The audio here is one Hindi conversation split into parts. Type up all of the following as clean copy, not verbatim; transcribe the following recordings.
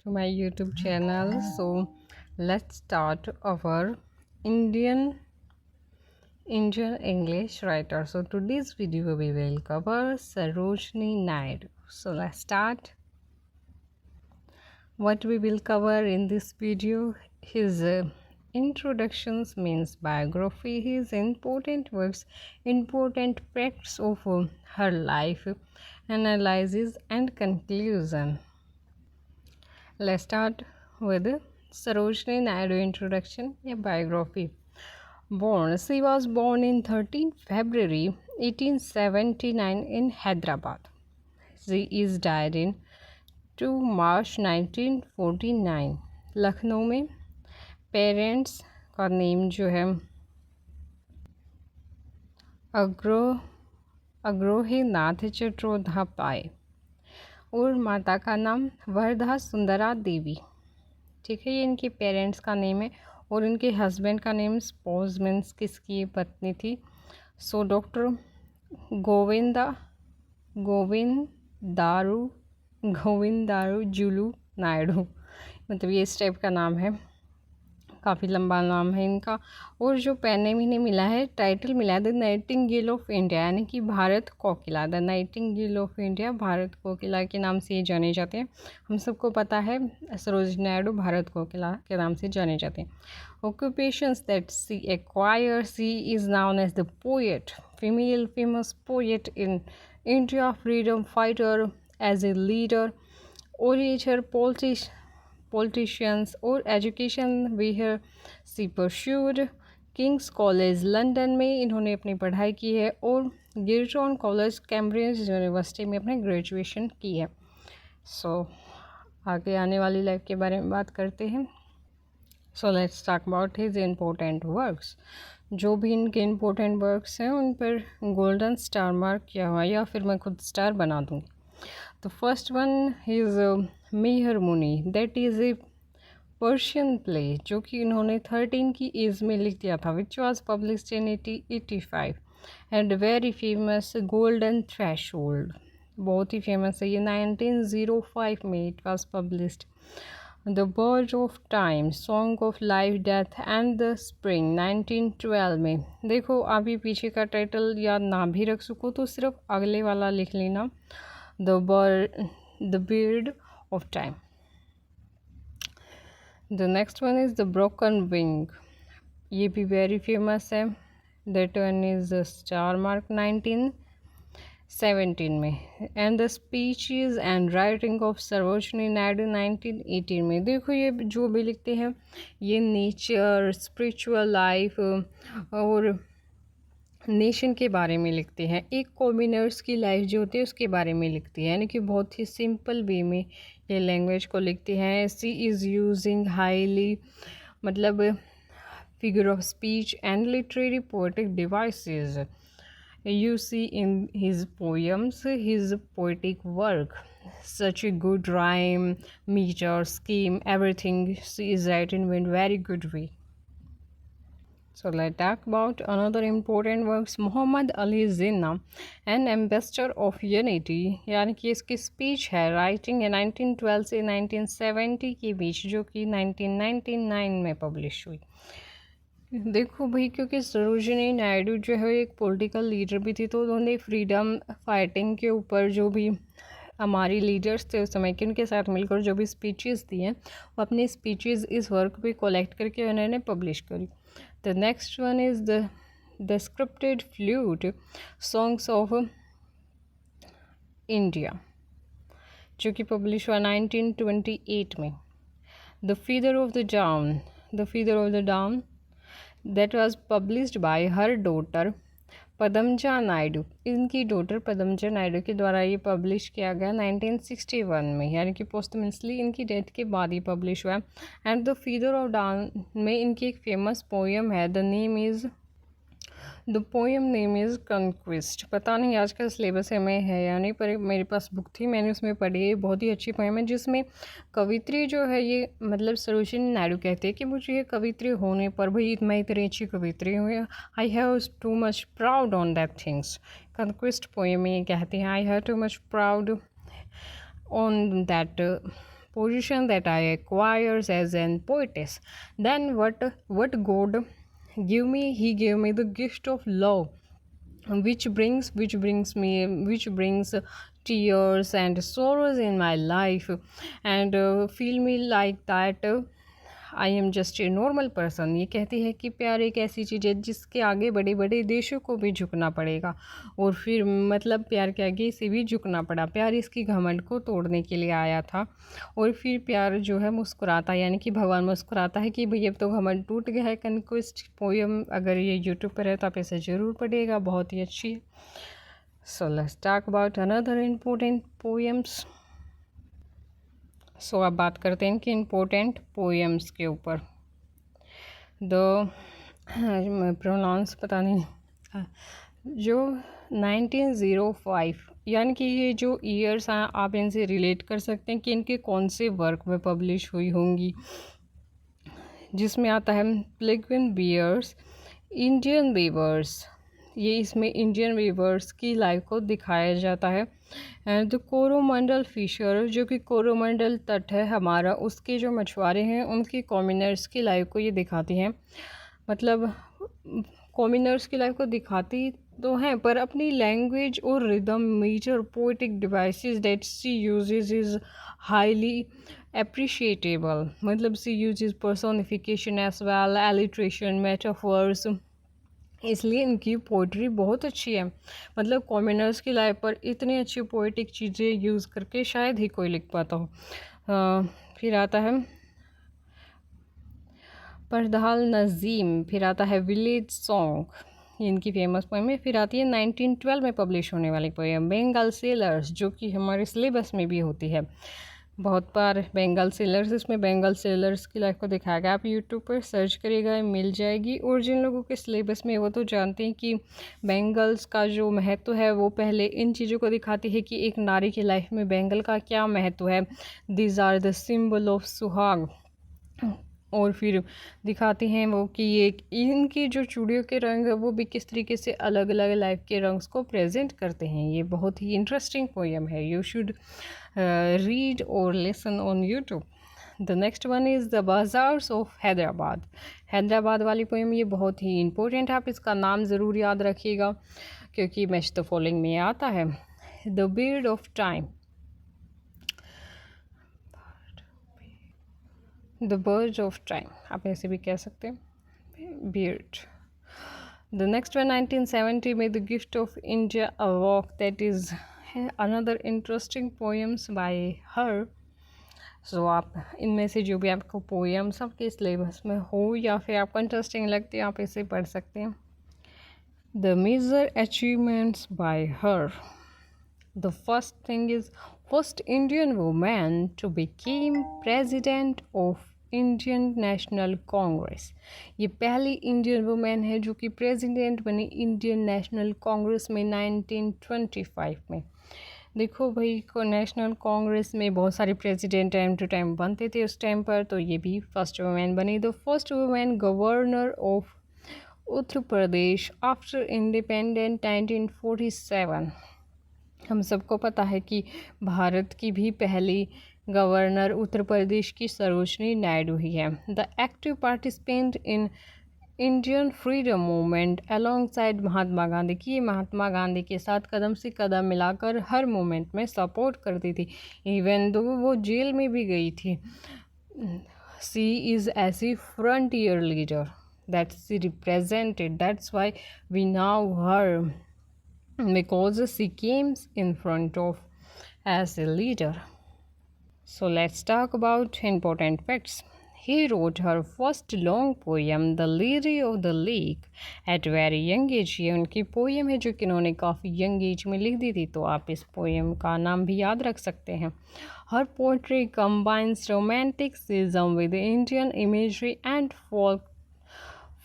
to my YouTube channel. So let's start our Indian English writer. So today's video we will cover Sarojini Naidu. So let's start. What we will cover in this video, his introductions means biography, his important works, important facts of her life, analysis and conclusion. Let's start with Sarojini Naidu introduction, a biography. She was born in 13 February 1879 in Hyderabad. She is died in 2 March 1949 Lucknow में. पेरेंट्स का नेम जो है अग्रोही नाथ चट्टोपाध्याय और माता का नाम वरदा सुंदरा देवी. ठीक है, ये इनके पेरेंट्स का नेम है. और इनके हस्बैंड का नेम स्पोज मीन्स किसकी पत्नी थी. सो डॉक्टर गोविंदारू जुलू नायडू, मतलब ये इस टाइप का नाम है, काफ़ी लंबा नाम है इनका. और जो पेन नेम इन्हें मिला है, टाइटल मिला है द नाइटिंगेल ऑफ इंडिया, यानी कि Bharat Kokila. The nightingale of India, Bharat Kokila के नाम से ये जाने जाते हैं. हम सबको पता है सरोजिनी नायडू भारत कोकिला के नाम से जाने जाते हैं. occupations that she acquired, she is known as the poet, female famous poet in India, freedom fighter, as a leader, orator, politicians और education where she pursued Kings college London में इन्होंने अपनी पढ़ाई की है और गिरटॉन कॉलेज कैम्ब्रिज यूनिवर्सिटी में अपने ग्रेजुएशन की है. सो आगे आने वाली लाइफ के बारे में बात करते हैं. सो let's talk about his important works. जो भी इनके इम्पोर्टेंट वर्क्स हैं उन पर गोल्डन स्टार मार्क किया हुआ है, या फिर मैं खुद स्टार बना दूँगी. तो फर्स्ट वन इज़ मेहर मुनि, that is a Persian play जो कि इन्होंने 13 की एज में लिख दिया था, which was published in 1885. And very famous golden threshold, बहुत ही फेमस है ये. 1905 में it was published. The bird of time, song of life death and the spring 1912 में. देखो अभी पीछे का टाइटल याद ना भी रख सको तो सिर्फ अगले वाला लिख लेना, the bird of time. The next one is the broken wing, ये भी very famous है. That one is the star mark 1917 में. And the speeches and writing of Sarojini Naidu 1918 में. देखो ये जो भी लिखते हैं ये नेचर, स्पिरिचुअल लाइफ और नेशन के बारे में लिखते हैं. एक कॉमनर्स की लाइफ जो होती है उसके बारे में लिखती है, यानी कि बहुत ही सिंपल वे में ये लैंग्वेज को लिखती हैं. सी इज़ यूजिंग हाईली, मतलब figure of speech and literary poetic devices. You see in his poems, his poetic work, such a good rhyme, meter, scheme, everything. She is written in very good way. So let's talk about another important works. Mohammad Ali Jinnah, an ambassador of unity, यानी कि इसकी स्पीच है राइटिंग है 1912 से 1970 के बीच, जो कि 1999 में पब्लिश हुई. देखो भाई, क्योंकि सरोजिनी नायडू जो है एक पॉलिटिकल लीडर भी थी, तो उन्होंने फ्रीडम फाइटिंग के ऊपर जो भी हमारी लीडर्स थे उस समय के, उनके साथ मिलकर जो भी स्पीचेस दी हैं वो अपनी स्पीचेस इस वर्क पे कलेक्ट करके उन्होंने पब्लिश करी. The next one is the scripted flute songs of India, जो कि पब्लिश हुआ 1928 में. The feather of the down that was published by her daughter Padmaja Naidu. इनकी डॉटर पदमजा नायडू के द्वारा ये पब्लिश किया गया 1961 में, यानी कि पोस्टमसली इनकी डेथ के बाद ही पब्लिश हुआ. And the feather of down में इनकी एक फेमस पोएम है, द पोएम नेम इज़ कंक्विस्ट. पता नहीं आज का सिलेबस में है या नहीं, पर मेरे पास बुक थी, मैंने उसमें पढ़ी है. बहुत ही अच्छी पोएम है जिसमें कवित्री जो है ये, मतलब सरोजिनी नायडू कहते हैं कि मुझे ये कवित्री होने पर भाई मैं इतनी अच्छी कवित्री हूँ, I have too much proud on that things. Conquest poem में ये कहते हैं, I have too much proud on that position that I acquires as an poetess. Then what God give me? He gave me the gift of love, which brings tears and sorrows in my life, and feel me like that I am just a normal person. ये कहती है कि प्यार एक ऐसी चीज़ है जिसके आगे बड़े बड़े देशों को भी झुकना पड़ेगा, और फिर मतलब प्यार के आगे इसे भी झुकना पड़ा। प्यार इसकी घमंड को तोड़ने के लिए आया था, और फिर प्यार जो है मुस्कुराता, यानी कि भगवान मुस्कुराता है कि भाई अब तो घमंड टूट गया है। कनक्वेस्ट पोएम अगर ये यूट्यूब पर है तो आप इसे ज़रूर पढ़िएगा, बहुत ही अच्छी है। So let's talk about another important poems. So अब बात करते हैं कि इम्पोर्टेंट पोएम्स के ऊपर। द प्रोनाउंस पता नहीं, जो 1905, यानी कि ये जो ईयर्स हैं आप इनसे रिलेट कर सकते हैं कि इनके कौन से वर्क में पब्लिश हुई होंगी, जिसमें आता है पेंगुइन बियर्स, इंडियन वीवर्स। ये इसमें इंडियन वीवर्स की लाइफ को दिखाया जाता है। एंड द कोरोमंडल फिशर, जो कि कोरोमंडल तट है हमारा, उसके जो मछुआरे हैं उनकी कॉमिनर्स की लाइफ को ये दिखाती हैं। मतलब कॉमिनर्स की लाइफ को दिखाती तो हैं, पर अपनी लैंग्वेज और rhythm, metre, poetic devices that she uses is highly appreciable। मतलब she uses personification as well, alliteration, metaphors, इसलिए इनकी पोइट्री बहुत अच्छी है। मतलब कॉमनर्स की लाइफ पर इतनी अच्छी पोइटिक चीज़ें यूज़ करके शायद ही कोई लिख पाता हो। फिर आता है परदाल नज़ीम, फिर आता है विलेज सॉन्ग, इनकी फेमस पोएम है। फिर आती है 1912 में पब्लिश होने वाली पोएम बंगाल सेलर्स, जो कि हमारे सिलेबस में भी होती है बहुत बार। बंगाल सेलर्स, इसमें बंगाल सेलर्स की लाइफ को दिखाया गया। आप यूट्यूब पर सर्च करिएगा, मिल जाएगी। और जिन लोगों के सिलेबस में वो तो जानते हैं कि बेंगल्स का जो महत्व है वो पहले इन चीज़ों को दिखाती है कि एक नारी की लाइफ में बेंगल का क्या महत्व है। These are the symbol of suhag. और फिर दिखाती हैं वो कि ये इनकी जो चूड़ियों के रंग है वो भी किस तरीके से अलग अलग लाइफ के रंग्स को प्रेजेंट करते हैं। ये बहुत ही इंटरेस्टिंग पोएम है, you should read or listen on YouTube. The next one is the bazaars of Hyderabad. Hyderabad वाली पोएम ये बहुत ही इम्पोर्टेंट है, आप इसका नाम ज़रूर याद रखिएगा क्योंकि मैच द फॉलोइंग में आता है। The bird of time, the bird of time, आप ऐसे भी कह सकते हैं, बीर्ड। द नेक्स्ट वन 1970 में the gift of India a walk, that is another interesting poems by her। सो आप इनमें से जो भी आपको पोएम्स आपके सिलेबस में हो या फिर आपको इंटरेस्टिंग लगती है आप इसे पढ़ सकते हैं। The major achievements by her, the first thing is first Indian women to became president of Indian National Congress. ये पहली इंडियन वुमेन है जो कि प्रेसिडेंट बनी इंडियन नेशनल कांग्रेस में 1925 में। देखो भाई को नेशनल कांग्रेस में बहुत सारे प्रेसिडेंट टाइम टू टाइम बनते थे उस टाइम पर, तो ये भी फर्स्ट वुमेन बनी। The first women governor of Uttar Pradesh after independent 1947। हम सबको पता है कि भारत की भी पहली गवर्नर उत्तर प्रदेश की सरोजनी नायडू ही है। The active participant in Indian freedom movement alongside Mahatma Gandhi, की ये महात्मा गांधी के साथ कदम से कदम मिलाकर हर मूवमेंट में सपोर्ट करती थी, इवन दो वो जेल में भी गई थी। She is as a frontier leader that she represented, that's why we now her, because she came in front of as a leader. So let's talk about important facts. He wrote her first long poem, The Lady of the Lake, at very young age. ये उनकी पोएम है जो कि उन्होंने काफ़ी यंग एज में लिख दी थी, तो आप इस पोएम का नाम भी याद रख सकते हैं। Her poetry combines romanticism with Indian imagery and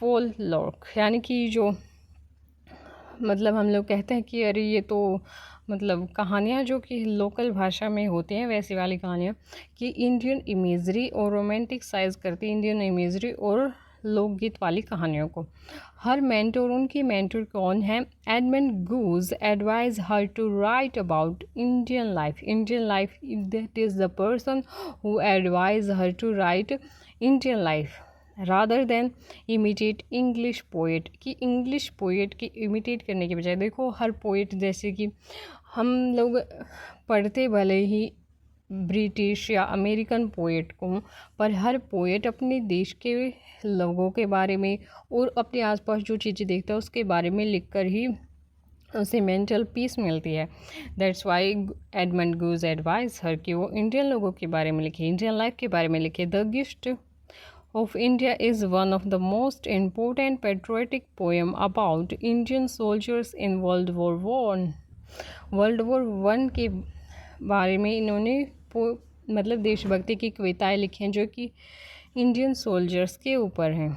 folklore, यानी कि जो मतलब हम लोग कहते हैं कि अरे ये तो मतलब कहानियाँ जो कि लोकल भाषा में होती हैं वैसी वाली कहानियाँ, कि इंडियन इमेजरी और रोमांटिक साइज करती, इंडियन इमेजरी और लोकगीत वाली कहानियों को। हर मेंटोर, उनकी मेंटोर कौन है? Edmund Gosse advise her to write about Indian life. Indian life, that is the person who advise her to write Indian life rather than imitate English poet. कि इंग्लिश पोएट की इमिटेट करने के बजाय, देखो हर पोएट, जैसे कि हम लोग पढ़ते भले ही ब्रिटिश या अमेरिकन पोएट को, पर हर पोएट अपने देश के लोगों के बारे में और अपने आसपास जो चीज़ें देखता है उसके बारे में लिखकर ही उसे मेंटल पीस मिलती है। That's why Edmund Gosse advise her कि वो इंडियन लोगों के बारे में लिखे, इंडियन लाइफ के बारे में लिखे। The gift of India is one of the most important patriotic poem about Indian soldiers in World War One। World war one के बारे में इन्होंने मतलब देशभक्ति की कविताएं लिखी हैं जो कि इंडियन सोल्जर्स के ऊपर हैं।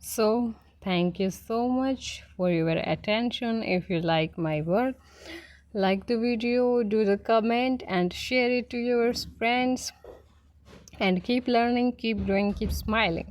So thank you so much for your attention. If you like my work, like the video, do the comment and share it to your friends, and keep learning, keep doing, keep smiling.